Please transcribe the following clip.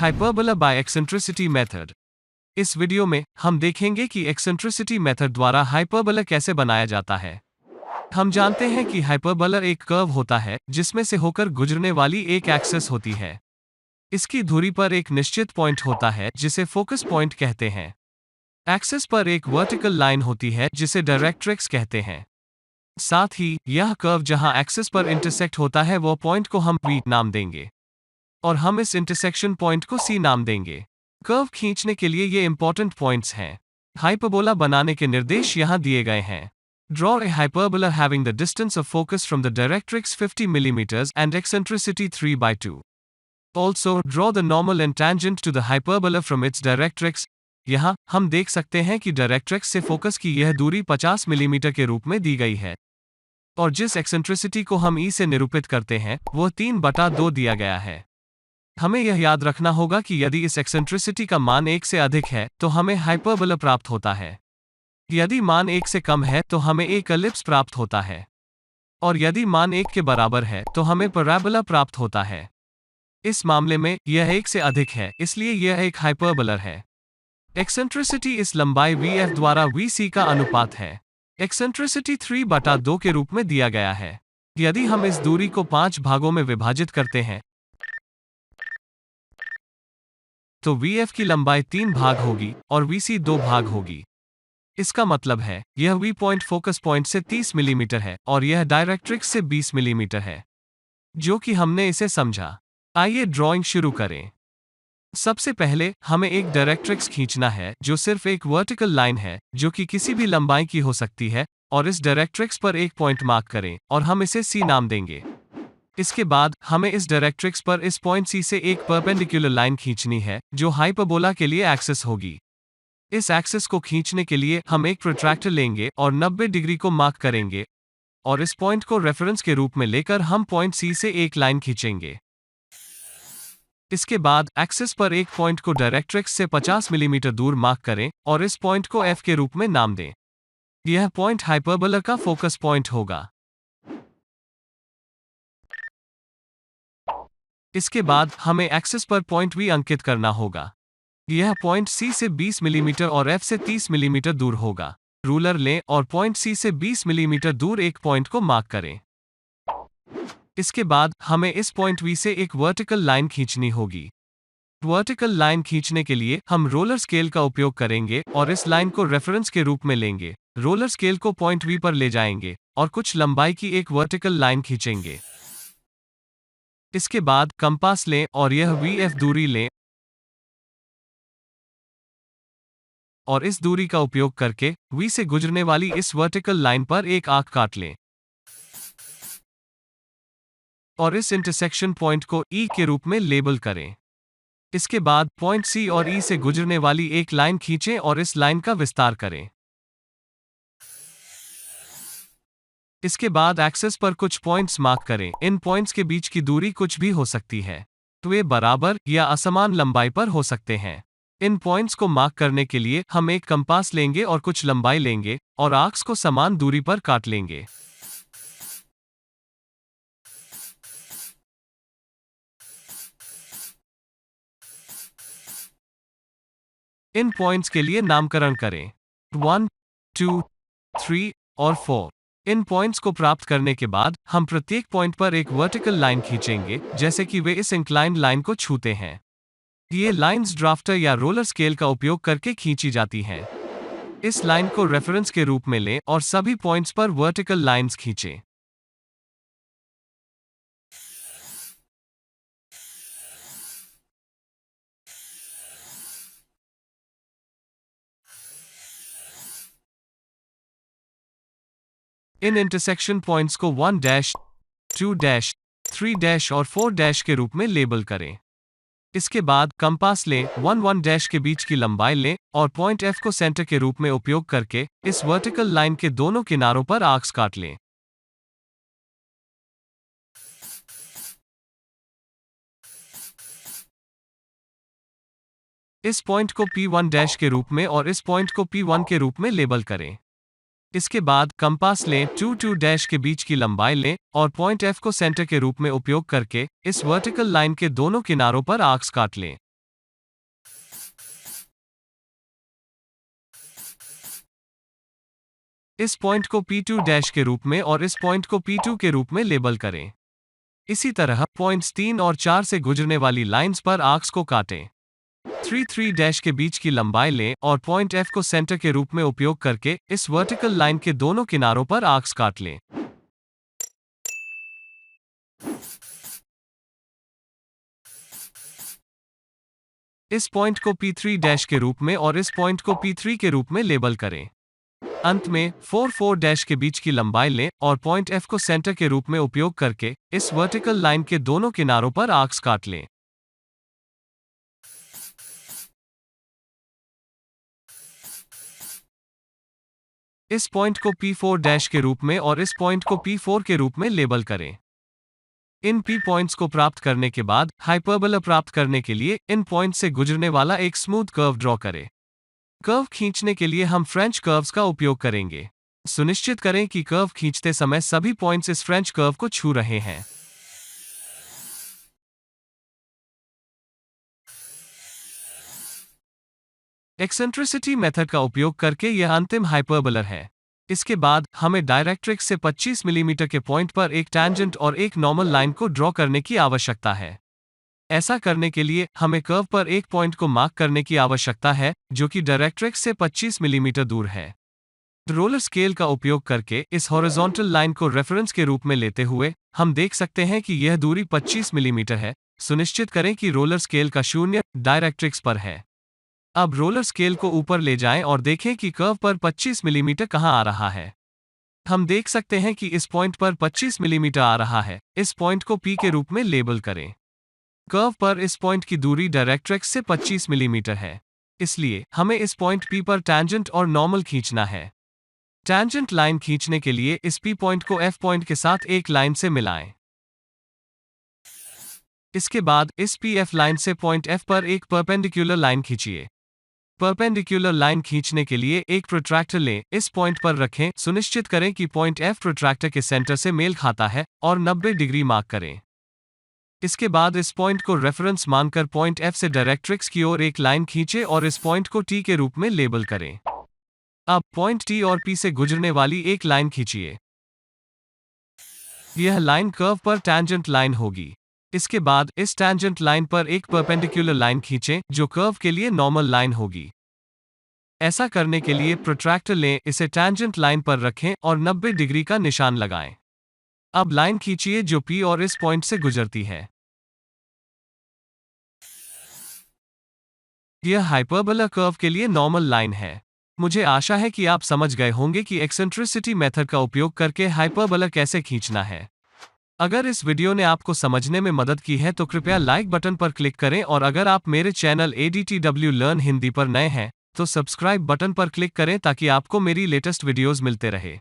Hyperbola by eccentricity method. इस video में हम देखेंगे कि एक्सेंट्रिसिटी मेथड द्वारा हाइपरबोला कैसे बनाया जाता है। हम जानते हैं कि हाइपरबोला एक कर्व होता है जिसमें से होकर गुजरने वाली एक एक्सिस होती है। इसकी धुरी पर एक निश्चित पॉइंट होता है जिसे फोकस पॉइंट कहते हैं। एक्सिस पर एक वर्टिकल लाइन होती है जिसे डायरेक्ट्रिक्स कहते हैं। साथ ही यह कर्व जहां एक्सिस पर इंटरसेक्ट होता है वो पॉइंट को हम V नाम देंगे और हम इस इंटरसेक्शन पॉइंट को C नाम देंगे। कर्व खींचने के लिए ये इंपॉर्टेंट पॉइंट्स हैं। हाइपरबोला बनाने के निर्देश यहाँ दिए गए हैं। Draw a hyperbola having the distance of focus from the directrix 50 mm and eccentricity 3/2. Also, draw the normal and tangent to the hyperbola from its directrix. यहाँ हम देख सकते हैं कि डायरेक्ट्रिक्स से फोकस की यह दूरी 50 मिलीमीटर के रूप में दी गई है और जिस एक्सेंट्रिसिटी को हम E से निरूपित करते हैं वह 3/2 दिया गया है। हमें यह याद रखना होगा कि यदि इस एक्सेंट्रिसिटी का मान 1 से अधिक है तो हमें हाइपरबोला प्राप्त होता है। यदि मान 1 से कम है तो हमें एक एलिप्स प्राप्त होता है और यदि मान 1 के बराबर है तो हमें पैराबोला प्राप्त होता है। इस मामले में यह 1 से अधिक है, इसलिए यह एक हाइपरबोला है। एक्सेंट्रिसिटी इस लंबाई VF द्वारा VC का अनुपात है। एक्सेंट्रिसिटी 3/2 के रूप में दिया गया है। यदि हम इस दूरी को 5 भागों में विभाजित करते हैं तो VF की लंबाई 3 भाग होगी और VC 2 भाग होगी। इसका मतलब है यह V पॉइंट फोकस पॉइंट से 30 मिलीमीटर है और यह डायरेक्ट्रिक्स से 20 मिलीमीटर है, जो कि हमने इसे समझा। आइए ड्राइंग शुरू करें। सबसे पहले हमें एक डायरेक्ट्रिक्स खींचना है जो सिर्फ एक वर्टिकल लाइन है जो कि किसी भी लंबाई की हो सकती है और इस डायरेक्ट्रिक्स पर एक पॉइंट मार्क करें और हम इसे C नाम देंगे। इसके बाद हमें इस डायरेक्ट्रिक्स पर इस पॉइंट C से एक परपेंडिकुलर लाइन खींचनी है जो हाइपरबोला के लिए एक्सिस होगी। इस एक्सिस को खींचने के लिए हम एक प्रोट्रैक्टर लेंगे और 90 डिग्री को मार्क करेंगे और इस पॉइंट को रेफरेंस के रूप में लेकर हम पॉइंट C से एक लाइन खींचेंगे। इसके बाद एक्सिस पर एक पॉइंट को डायरेक्ट्रिक्स से 50 मिलीमीटर दूर मार्क करें और इस पॉइंट को F के रूप में नाम दें। यह पॉइंट हाइपरबोला का फोकस पॉइंट होगा। इसके बाद हमें एक्सिस पर पॉइंट V अंकित करना होगा। यह पॉइंट C से 20 मिलीमीटर और F से 30 मिलीमीटर दूर होगा। रूलर लें और पॉइंट C से 20 मिलीमीटर दूर एक पॉइंट को मार्क करें। इसके बाद हमें इस पॉइंट V से एक वर्टिकल लाइन खींचनी होगी। वर्टिकल लाइन खींचने के लिए हम रोलर स्केल का उपयोग करेंगे और इस लाइन को रेफरेंस के रूप में लेंगे। रोलर स्केल को पॉइंट V पर ले जाएंगे और कुछ लंबाई की एक वर्टिकल लाइन खींचेंगे। इसके बाद कंपास लें और यह VF दूरी लें और इस दूरी का उपयोग करके V से गुजरने वाली इस वर्टिकल लाइन पर एक आर्क काट लें और इस इंटरसेक्शन पॉइंट को E के रूप में लेबल करें। इसके बाद पॉइंट C और E से गुजरने वाली एक लाइन खींचें और इस लाइन का विस्तार करें। इसके बाद एक्सिस पर कुछ पॉइंट्स मार्क करें। इन पॉइंट्स के बीच की दूरी कुछ भी हो सकती है, तो वे बराबर या असमान लंबाई पर हो सकते हैं। इन पॉइंट्स को मार्क करने के लिए हम एक कंपास लेंगे और कुछ लंबाई लेंगे और आर्क्स को समान दूरी पर काट लेंगे। इन पॉइंट्स के लिए नामकरण करें 1, 2, 3 और 4। इन पॉइंट्स को प्राप्त करने के बाद हम प्रत्येक पॉइंट पर एक वर्टिकल लाइन खींचेंगे जैसे कि वे इस इंक्लाइंड लाइन को छूते हैं। ये लाइंस ड्राफ्टर या रोलर स्केल का उपयोग करके खींची जाती हैं। इस लाइन को रेफरेंस के रूप में लें और सभी पॉइंट्स पर वर्टिकल लाइंस खींचें। इन इंटरसेक्शन पॉइंट्स को 1 2 3 और 4 के रूप में लेबल करें। इसके बाद कंपास लें, 1 के बीच की लंबाई लें और पॉइंट F को सेंटर के रूप में उपयोग करके इस वर्टिकल लाइन के दोनों किनारों पर आर्क्स काट लें। इस पॉइंट को P1 के रूप में और इस पॉइंट को P1 के रूप में लेबल करें। इसके बाद कंपास लें, 2 के बीच की लंबाई लें और पॉइंट F को सेंटर के रूप में उपयोग करके इस वर्टिकल लाइन के दोनों किनारों पर आर्क्स काट लें। इस पॉइंट को P2 डैश के रूप में और इस पॉइंट को P2 के रूप में लेबल करें। इसी तरह पॉइंट्स 3 और 4 से गुजरने वाली लाइंस पर आर्क्स को काटें। 3 डैश के बीच की लंबाई लें और पॉइंट F को सेंटर के रूप में उपयोग करके इस वर्टिकल लाइन के दोनों किनारों पर आर्क्स काट लें। इस पॉइंट को P3 डैश के रूप में और इस पॉइंट को P3 के रूप में लेबल करें। अंत में 4 डैश के बीच की लंबाई लें और पॉइंट F को सेंटर के रूप में उपयोग करके इस वर्टिकल लाइन के दोनों किनारों पर आर्क्स काट लें। इस पॉइंट को P4 डैश के रूप में और इस पॉइंट को P4 के रूप में लेबल करें। इन P पॉइंट्स को प्राप्त करने के बाद हाइपरबोला प्राप्त करने के लिए इन पॉइंट से गुजरने वाला एक स्मूथ कर्व ड्रॉ करें। कर्व खींचने के लिए हम फ्रेंच कर्व्स का उपयोग करेंगे। सुनिश्चित करें कि कर्व खींचते समय सभी पॉइंट्स इस फ्रेंच कर्व को छू रहे हैं। एक्सेंट्रिसिटी मेथड का उपयोग करके यह अंतिम हाइपरबोला है। इसके बाद हमें डायरेक्ट्रिक्स से 25 मिलीमीटर के पॉइंट पर एक टैंजेंट और एक नॉर्मल लाइन को ड्रॉ करने की आवश्यकता है। ऐसा करने के लिए हमें कर्व पर एक पॉइंट को मार्क करने की आवश्यकता है जो कि डायरेक्ट्रिक्स से 25 मिलीमीटर दूर है। रोलर स्केल का उपयोग करके इस हॉरिजॉन्टल लाइन को रेफरेंस के रूप में लेते हुए हम देख सकते हैं कि यह दूरी 25 मिलीमीटर है। सुनिश्चित करें कि रोलर स्केल का शून्य डायरेक्ट्रिक्स पर है। अब रोलर स्केल को ऊपर ले जाएं और देखें कि कर्व पर 25 मिलीमीटर कहां आ रहा है। हम देख सकते हैं कि इस पॉइंट पर 25 मिलीमीटर आ रहा है। इस पॉइंट को P के रूप में लेबल करें। कर्व पर इस पॉइंट की दूरी डायरेक्ट्रिक्स से 25 मिलीमीटर है। इसलिए हमें इस पॉइंट P पर टैंजेंट और नॉर्मल खींचना है। टैंजेंट लाइन खींचने के लिए इस P पॉइंट को F पॉइंट के साथ एक लाइन से मिलाएं। इसके बाद इस PF लाइन से पॉइंट F पर एक परपेंडिकुलर लाइन खींचिए। परपेंडिकुलर लाइन खींचने के लिए एक प्रोट्रैक्टर लें, इस पॉइंट पर रखें। सुनिश्चित करें कि पॉइंट F प्रोट्रैक्टर के सेंटर से मेल खाता है और 90 डिग्री मार्क करें। इसके बाद इस पॉइंट को रेफरेंस मानकर पॉइंट F से डायरेक्ट्रिक्स की ओर एक लाइन खींचें और इस पॉइंट को T के रूप में लेबल करें। अब पॉइंट T और P से गुजरने वाली एक लाइन खींचिए। यह लाइन कर्व पर टैंजेंट लाइन होगी। इसके बाद इस टैंजेंट लाइन पर एक परपेंडिकुलर लाइन खींचें जो कर्व के लिए नॉर्मल लाइन होगी। ऐसा करने के लिए प्रोट्रैक्टर लें, इसे टैंजेंट लाइन पर रखें और 90 डिग्री का निशान लगाएं। अब लाइन खींचिए जो P और इस पॉइंट से गुजरती है। यह हाइपरबोला कर्व के लिए नॉर्मल लाइन है। मुझे आशा है कि आप समझ गए होंगे कि एक्सेंट्रिसिटी मेथड का उपयोग करके हाइपरबोला कैसे खींचना है। अगर इस वीडियो ने आपको समझने में मदद की है तो कृपया लाइक बटन पर क्लिक करें और अगर आप मेरे चैनल ADTW लर्न हिंदी पर नए हैं तो सब्सक्राइब बटन पर क्लिक करें ताकि आपको मेरी लेटेस्ट वीडियोस मिलते रहे।